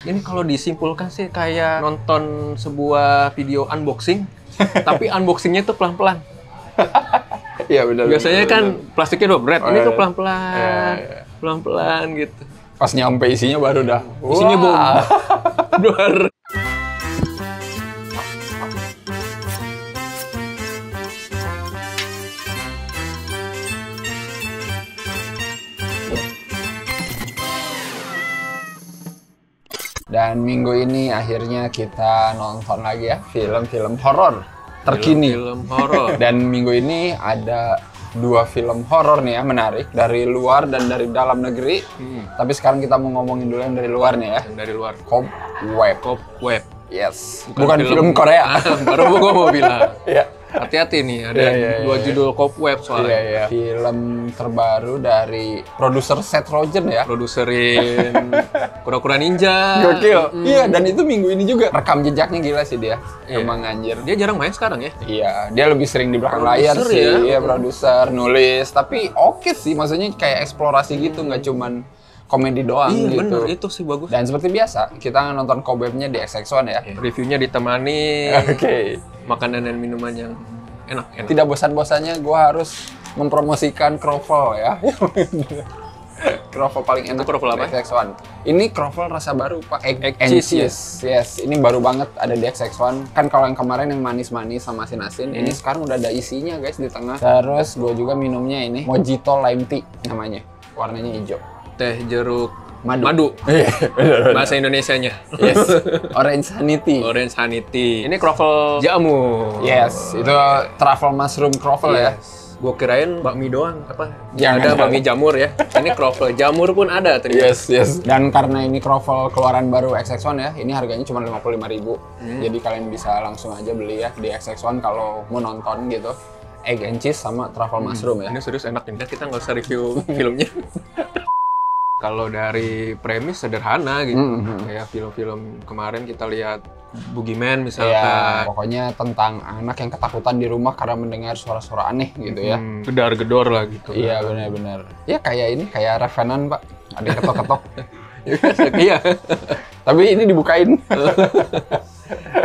Ini kalau disimpulkan sih kayak nonton sebuah video unboxing, tapi unboxingnya tuh pelan-pelan. Iya benar. Biasanya kan plastiknya udah berat, ini tuh iya. pelan-pelan, Iya. pelan-pelan gitu. Pas nyampe isinya baru dah. Isinya bom. Duar. Dan minggu ini akhirnya kita nonton lagi ya film-film horor terkini. Film horor. Dan minggu ini ada 2 film horor nih ya, menarik dari luar dan dari dalam negeri. Tapi sekarang kita mau ngomongin dulu yang dari luar nih ya. Yang dari luar. Cobweb. Cobweb. Yes. Bukan film Korea. Baru gua mau bilang. Iya. Hati-hati nih, ada dua judul Cobweb soalnya. Iya. Film terbaru dari produser Seth Rogen ya. Produserin Kura-Kura Ninja. Gokil. Iya, dan itu minggu ini juga. Rekam jejaknya gila sih dia. Iya. Emang anjir. Dia jarang main sekarang ya. Iya, dia lebih sering di belakang Produser layar sih. ya? Iya, produser, nulis. Tapi oke sih, maksudnya kayak eksplorasi gitu, nggak cuman komedi doang Iya gitu. bener, itu sih bagus. Dan seperti biasa, kita nonton Cobwebnya di XX1 ya. Reviewnya ditemani Oke. makanan dan minuman yang enak. Tidak bosan-bosannya gue harus mempromosikan Kroffel ya. Kroffel paling enak. Itu Kroffel apa? Di XX1. Ini Kroffel rasa baru Pak. Egg and cheese, cheese. Yes, ini baru banget ada di XX1. Kan kalau yang kemarin yang manis-manis sama asin-asin, ini sekarang udah ada isinya guys di tengah. Terus gue juga minumnya ini Mojito Lime Tea namanya. Warnanya hijau. Teh jeruk Madu. Bahasa Indonesianya. Yes. Orange Honey Tea. Orange Honey Tea. Ini Kroffel jamu. Yes, itu truffle mushroom Kroffel ya. Gue kirain bakmi doang, apa? Jangan. Ada bakmi jamur ya. Ini Kroffel jamur pun ada ternyata. Yes. Dan karena ini Kroffel keluaran baru XX1 ya, ini harganya cuma 55.000. Jadi kalian bisa langsung aja beli ya di XX1 kalau mau nonton gitu. Egg and cheese sama truffle mushroom ya. Ini serius enak nih. Kita nggak usah review filmnya. Kalau dari premis sederhana gitu, kayak film-film kemarin kita lihat Boogeyman misalkan. Iya, pokoknya tentang anak yang ketakutan di rumah karena mendengar suara-suara aneh gitu ya. Gedar-gedor lah gitu. Iya, benar-benar. Ya kayak ini, kayak Revenant, Pak. Ada yang ketok-ketok. Iya. Tapi ini dibukain.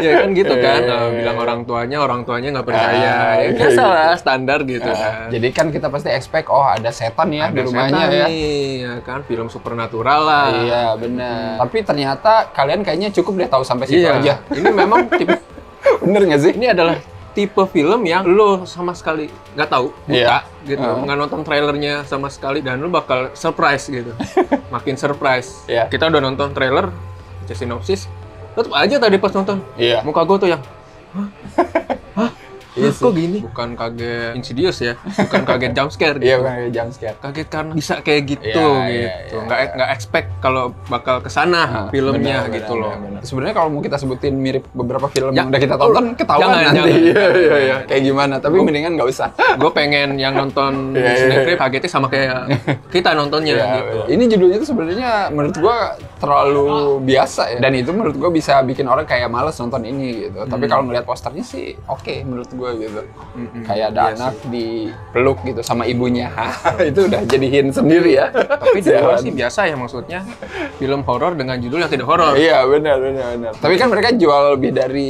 Ya kan gitu kan, bilang orang tuanya nggak percaya. Ya, biasa lah, standar gitu kan. Jadi kan kita pasti expect, oh ada setan ya di rumahnya ya. Ya kan, film supernatural lah. Iya, benar. Tapi ternyata kalian kayaknya cukup deh tahu sampai situ aja. Ini memang tipe, bener nggak sih? ini adalah tipe film yang lo sama sekali nggak tahu, buka gitu, nggak nonton trailernya sama sekali, dan lo bakal surprise gitu. Makin surprise. Kita udah nonton trailer, baca sinopsis, tetep aja tadi pas nonton, muka gue tuh yang, hah? Kok gini? Bukan kaget Insidious ya, bukan kaget jump scare gitu. Iya, bukan kaget jump scare. Kaget karena bisa kayak gitu gitu. Nggak expect kalau bakal kesana filmnya gitu loh. Sebenarnya kalau mau kita sebutin mirip beberapa film yang udah kita tonton, ketahuan nanti. Iya. Kayak gimana, tapi mendingan nggak usah. Gue pengen yang nonton Snake kagetnya sama kayak kita nontonnya gitu. Ini judulnya tuh sebenarnya menurut gue terlalu biasa ya. Dan itu menurut gue bisa bikin orang kayak males nonton ini gitu. Tapi kalau ngeliat posternya sih oke menurut gue gitu. Kayak ada anak dipeluk gitu sama ibunya. Itu udah jadi hint sendiri ya. Tapi di luar sih biasa ya, maksudnya film horor dengan judul yang tidak horor. Iya, benar. Tapi kan mereka jual lebih dari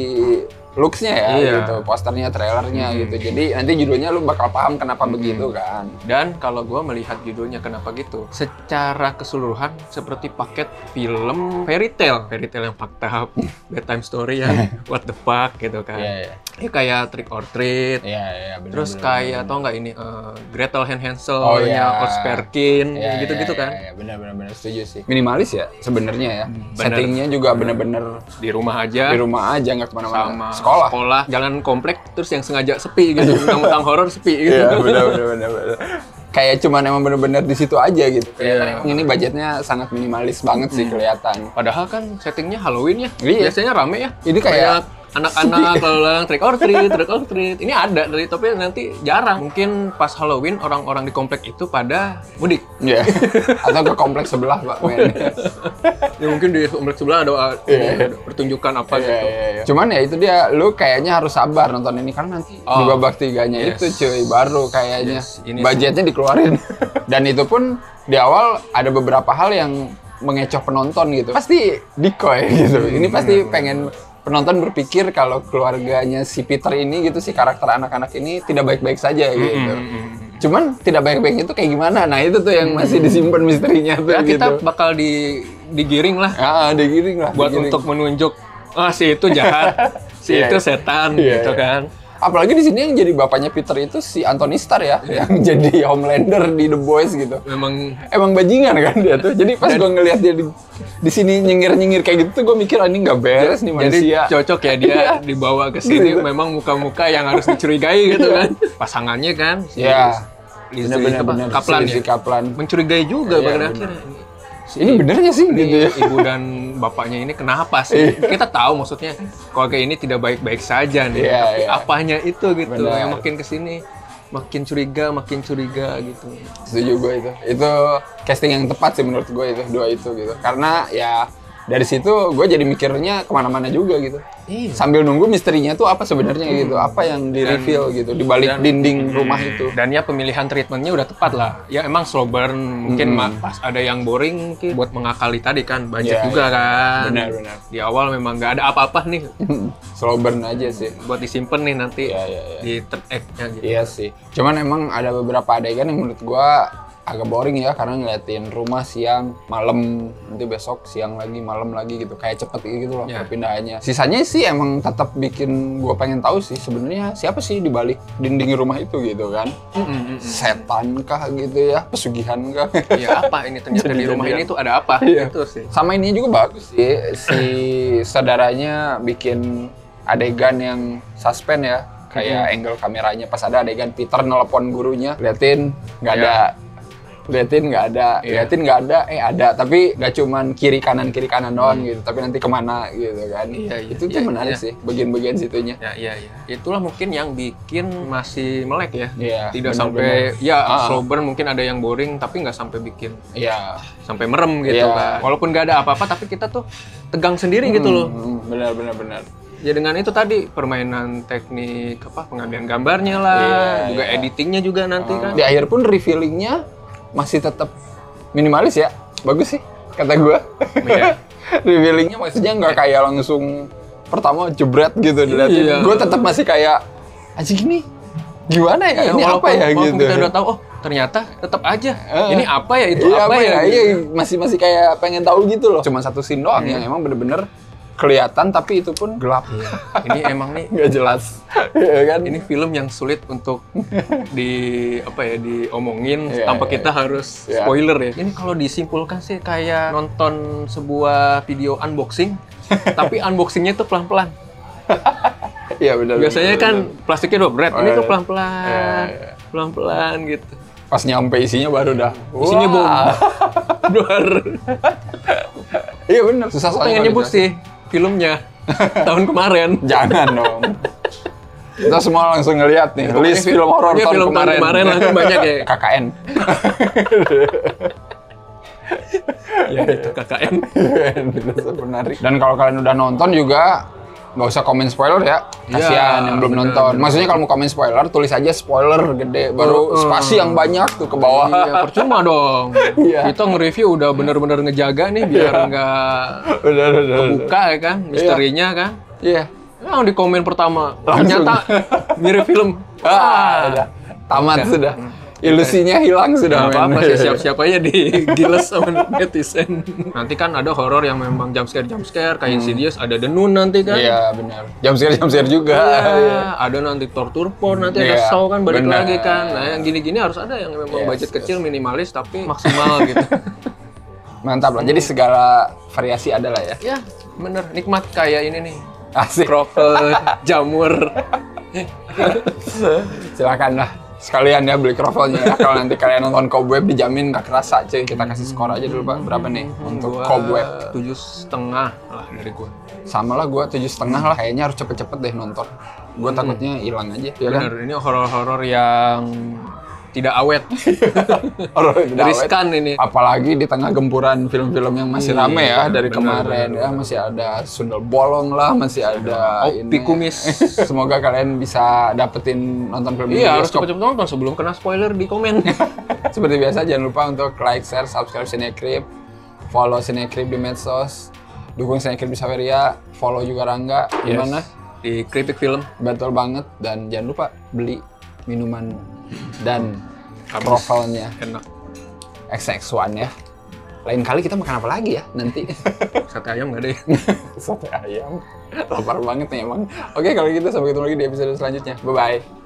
looks-nya ya gitu, posternya, trailernya gitu. Jadi nanti judulnya lu bakal paham kenapa begitu kan. Dan kalau gua melihat judulnya kenapa gitu, secara keseluruhan seperti paket film fairy tale yang fakta, bedtime story yang what the fuck gitu kan. Ini kayak Trick or Treat. Bener, terus kayak tau nggak ini Gretel and Hansel-nya Oz Perkin, gitu-gitu kan. Bener, setuju sih. Minimalis ya sebenarnya ya. Settingnya juga bener-bener di rumah aja nggak kemana-mana. Sama sekolah, jalan komplek, terus yang sengaja sepi gitu, tentang horor sepi gitu. Iya, bener. Kayak cuman emang bener-bener di situ aja gitu. Ini budgetnya sangat minimalis banget sih kelihatan. Padahal kan settingnya Halloween ya. Biasanya rame ya. Ini kayak anak-anak lalu trick or treat. Ini ada tapi nanti jarang. Mungkin pas Halloween orang-orang di komplek itu pada mudik. Iya. Atau ke komplek sebelah, Pak. Ya mungkin di komplek sebelah ada pertunjukan apa gitu. Cuman ya itu dia, lu kayaknya harus sabar nonton ini karena nanti di babak 3-nya itu cuy baru kayaknya budgetnya dikeluarin. Dan itu pun di awal ada beberapa hal yang mengecoh penonton gitu. Pasti decoy gitu. Ini pasti pengen penonton berpikir kalau keluarganya si Peter ini gitu, si karakter anak-anak ini tidak baik-baik saja gitu. Cuman tidak baik-baik itu kayak gimana? Nah itu tuh yang masih disimpan misterinya tuh ya, gitu. Kita bakal digiring lah. Digiring lah. Buat untuk menunjuk, si itu jahat, si itu setan gitu kan. Apalagi di sini yang jadi bapaknya Peter itu si Anthony Starr ya, yang jadi Homelander di The Boys gitu. Emang bajingan kan dia tuh. Jadi pas gue ngelihat dia di sini nyengir-nyengir kayak gitu, gue mikir ini nggak beres nih manusia. Jadi cocok ya dia dibawa ke sini. Memang muka-muka yang harus dicurigai gitu kan. Pasangannya kan. Lizzie Kaplan. Mencurigai juga pada akhirnya. Ini benernya sih gitu ya. Ibu dan bapaknya ini kenapa sih? Kita tahu maksudnya keluarga ini tidak baik-baik saja nih. Tapi apanya itu gitu yang makin kesini makin curiga gitu. Setuju gue itu. Itu casting yang tepat sih menurut gue itu, dua itu gitu. Karena ya dari situ gue jadi mikirnya kemana-mana juga gitu. Sambil nunggu misterinya tuh apa sebenarnya gitu, apa yang di-reveal gitu di balik dinding rumah itu. Dan ya pemilihan treatmentnya udah tepat lah. Ya emang slow burn, mungkin pas ada yang boring mungkin buat mengakali tadi kan, budget juga kan. Benar. Di awal memang nggak ada apa-apa nih. Slow burn aja sih. Buat disimpan nih nanti di third act-nya gitu. Iya sih. Cuman emang ada beberapa adegan yang menurut gue agak boring ya, karena ngeliatin rumah siang, malam, nanti besok siang lagi, malam lagi gitu, kayak cepet gitu loh perpindahannya. Sisanya sih emang tetap bikin gue pengen tahu sih sebenarnya siapa sih di balik dinding rumah itu gitu kan. Setan kah gitu ya, pesugihan kah? Iya, apa ini ternyata di rumah ini tuh ada apa? Itu sih. Sama ini juga bagus sih, si saudaranya bikin adegan yang suspense ya, kayak angle kameranya pas ada adegan Peter nelpon gurunya, liatin nggak ada. Liatin nggak ada, ada, tapi nggak cuman kiri kanan doang gitu, tapi nanti kemana gitu kan. Itu tuh menarik sih, bagian-bagian situnya. Iya. Itulah mungkin yang bikin masih melek ya. Tidak bener, sampai slow burn, mungkin ada yang boring, tapi nggak sampai bikin sampai merem gitu kan. Walaupun nggak ada apa-apa, tapi kita tuh tegang sendiri gitu loh. Benar. Ya dengan itu tadi permainan teknik pengambilan gambarnya lah, juga editingnya juga nanti kan. Di akhir pun revealingnya masih tetap minimalis ya, bagus sih kata gue. Revealingnya maksudnya nggak kayak langsung pertama jebret gitu dilihatin. Gue tetap masih kayak anjing ini gimana ya, ini apa ya gitu. Kita udah tahu, ternyata tetap aja ini apa ya, itu apa ya. Iya, masih kayak pengen tahu gitu loh. Cuma satu scene doang yang emang bener-bener kelihatan, tapi itu pun gelap. Ini emang nih nggak jelas. Kan? Ini film yang sulit untuk diomongin tanpa kita harus spoiler ya. Ini kalau disimpulkan sih kayak nonton sebuah video unboxing, tapi unboxingnya tuh pelan-pelan. Iya benar. Biasanya kan plastiknya udah berat, ini tuh pelan-pelan gitu. Pas nyampe isinya baru dah. Isinya bom. Duar. Iya benar. Susah soalnya. Pengen nyebut sih filmnya tahun kemarin. Jangan dong. Kita semua langsung ngeliat nih list film horor tahun kemarin langsung banyak ya. KKN. Ya itu KKN. Menarik. Dan kalau kalian udah nonton juga nggak usah komen spoiler ya, kasihan yang belum nonton. Maksudnya kalau mau komen spoiler, tulis aja spoiler gede, baru spasi yang banyak tuh ke bawah. Iya, percuma dong. Kita nge-review udah bener-bener ngejaga nih biar nggak kebuka ya kan, misterinya kan. Iya. Yang di komen pertama, ternyata mirip film. Udah tamat sudah. Ilusinya hilang sudah. Apa-apa sih, siap-siap aja digiles sama netizen. Nanti kan ada horor yang memang jump scare kayak Insidious, ada The Nun nanti kan. Iya benar. Jump scare juga. Ada nanti torture porn, nanti ada Saw kan balik lagi kan. Nah yang gini-gini harus ada yang memang budget kecil, minimalis tapi maksimal gitu. Mantap lah. Jadi segala variasi ada lah ya. Ya bener, nikmat kayak ini nih. Asik. Kroffel, jamur. Silakan lah. Sekalian ya beli krovelnya ya. Kalau nanti kalian nonton Cobweb dijamin nggak kerasa cuy. Kita kasih skor aja dulu Pak. Berapa nih untuk Cobweb? 7,5 lah dari gua. Sama lah gua 7,5 lah. Kayaknya harus cepet-cepet deh nonton. Gua takutnya hilang aja. Ya bener, kan? ini horor-horor yang tidak awet. Riskan ini. Apalagi di tengah gempuran film-film yang masih rame ya dari kemarin. Ya masih ada Sundel Bolong lah, masih ada Opi Kumis. Semoga kalian bisa dapetin nonton film ini. Iya, harus cepet-cepet nonton sebelum kena spoiler di komen. Seperti biasa jangan lupa untuk like, share, subscribe Cinecrip. follow Cinecrip di medsos, dukung Cinecrip di Saweria, follow juga Rangga. Gimana? Di Kripik Film. Betul banget, dan jangan lupa beli minuman dan profilnya enak XX1 ya. Lain kali kita makan apa lagi ya nanti? Sate ayam nggak ada ya? Sate ayam. Lapar banget nih emang. Oke, kalau gitu sampai ketemu lagi di episode selanjutnya. Bye-bye.